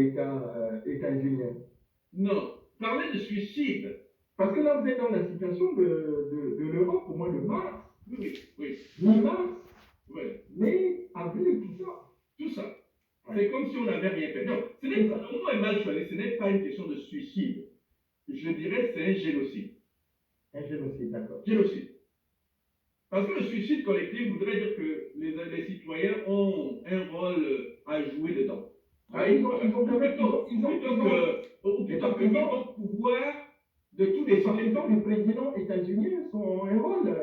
l'État états-unien. Non, parler de suicide. Parce que là, vous êtes dans la situation de l'Europe au mois de mars. Oui, oui. Mi-mars. Oui. Mais avril, tout ça. Tout ça. C'est comme si on n'avait rien fait. Non, ce n'est pas, le mot est mal choisi, ce n'est pas une question de suicide. Je dirais c'est un génocide. Un génocide, d'accord. Génocide. Parce que le suicide collectif voudrait dire que les citoyens ont un rôle à jouer dedans. Ils ont pouvoir de tous les citoyens. Les présidents états-uniens ont un rôle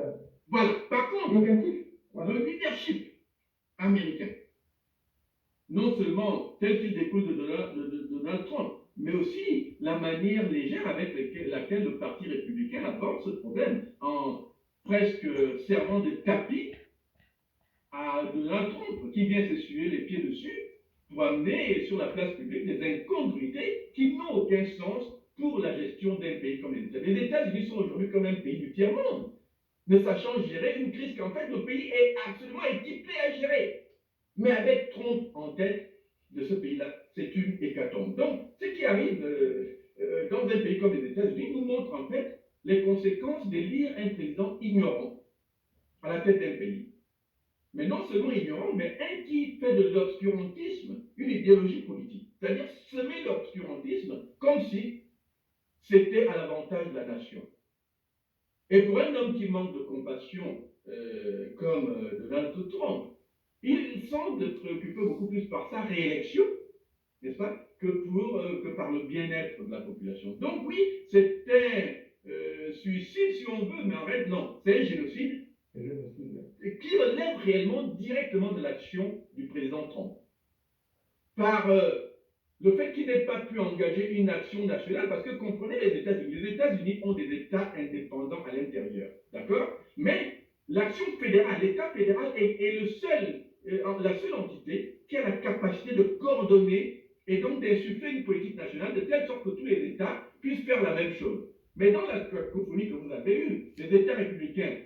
voilà. Par contre, négatif. Voilà. Le leadership américain, non seulement tel qu'il découle de Donald Trump, mais aussi la manière légère avec laquelle le Parti républicain aborde ce problème, en presque servant de tapis à Donald Trump, qui vient s'essuyer les pieds dessus pour amener sur la place publique des incongruités qui n'ont aucun sens pour la gestion d'un pays comme les États-Unis. Les États-Unis sont aujourd'hui comme un pays du tiers-monde, ne sachant gérer une crise qu'en fait le pays est absolument équipé à gérer. Mais avec Trump en tête de ce pays-là, c'est une hécatombe. Donc, ce qui arrive dans un pays comme les États-Unis nous montre en fait les conséquences d'élire un président ignorant à la tête d'un pays. Mais non seulement ignorant, mais un qui fait de l'obscurantisme une idéologie politique. C'est-à-dire semer l'obscurantisme comme si c'était à l'avantage de la nation. Et pour un homme qui manque de compassion, comme Donald Trump, il semble être préoccupé beaucoup plus par sa réélection, n'est-ce pas, que par le bien-être de la population. Donc oui, c'est un suicide si on veut, mais en fait non, c'est un génocide qui relève réellement directement de l'action du président Trump. Par le fait qu'il n'ait pas pu engager une action nationale, parce que comprenez les États-Unis ont des États indépendants à l'intérieur, d'accord? Mais l'action fédérale, l'État fédéral est la seule entité qui a la capacité de coordonner et donc d'insuffler une politique nationale de telle sorte que tous les États puissent faire la même chose. Mais dans la cacophonie que vous avez eue, les États républicains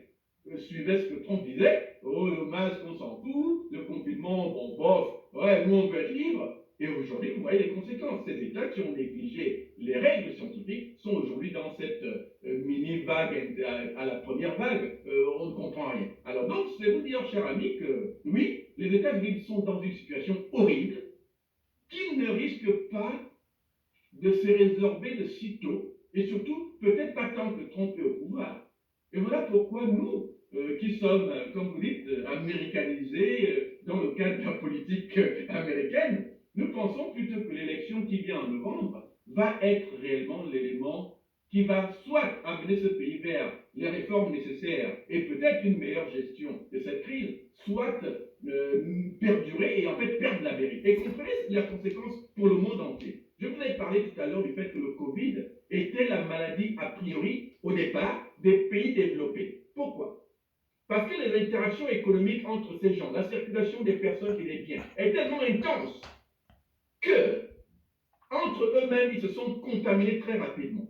suivaient ce que Trump disait, oh le masque on s'en fout, le confinement, bon bof, ouais, nous on veut être libre. Et aujourd'hui, vous voyez les conséquences. Ces États qui ont négligé les règles scientifiques sont aujourd'hui dans cette mini-vague à la première vague. On ne comprend rien. Alors donc, c'est vous dire, cher ami, que oui, les États-Unis sont dans une situation horrible qui ne risque pas de se résorber de sitôt, et surtout, peut-être pas tant que Trump est au pouvoir. Et voilà pourquoi nous, qui sommes, comme vous dites, américanisés dans le cadre de la politique américaine, nous pensons plutôt que l'élection qui vient en novembre va être réellement l'élément qui va soit amener ce pays vers les réformes nécessaires et peut-être une meilleure gestion de cette crise, soit perdurer et en fait perdre la vérité. Et comprenez la conséquence pour le monde entier. Je vous ai parlé tout à l'heure du fait que le Covid était la maladie a priori, au départ, des pays développés. Pourquoi? Parce que les interactions économiques entre ces gens, la circulation des personnes et des biens, est tellement intense que, entre eux-mêmes, ils se sont contaminés très rapidement.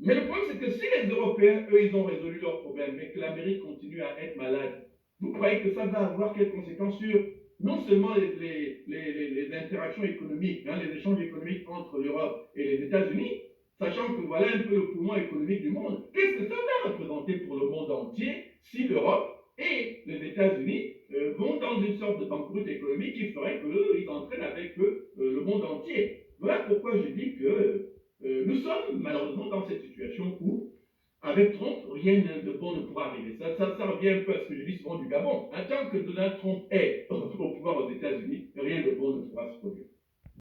Mais le problème, c'est que si les Européens, eux, ils ont résolu leurs problèmes, mais que l'Amérique continue à être malade, vous croyez que ça va avoir quelles conséquences sur non seulement les interactions économiques, les échanges économiques entre l'Europe et les États-Unis, sachant que voilà un peu le poumon économique du monde, qu'est-ce que ça va représenter pour le monde entier si l'Europe et les États-Unis vont dans une sorte de banqueroute économique qui ferait qu'ils entraînent avec eux le monde entier. Voilà pourquoi je dis que nous sommes malheureusement dans cette situation où, avec Trump, rien de bon ne pourra arriver. Ça revient un peu à ce que je dis souvent du Gabon. En tant que Donald Trump est au pouvoir aux États-Unis, rien de bon ne pourra se produire.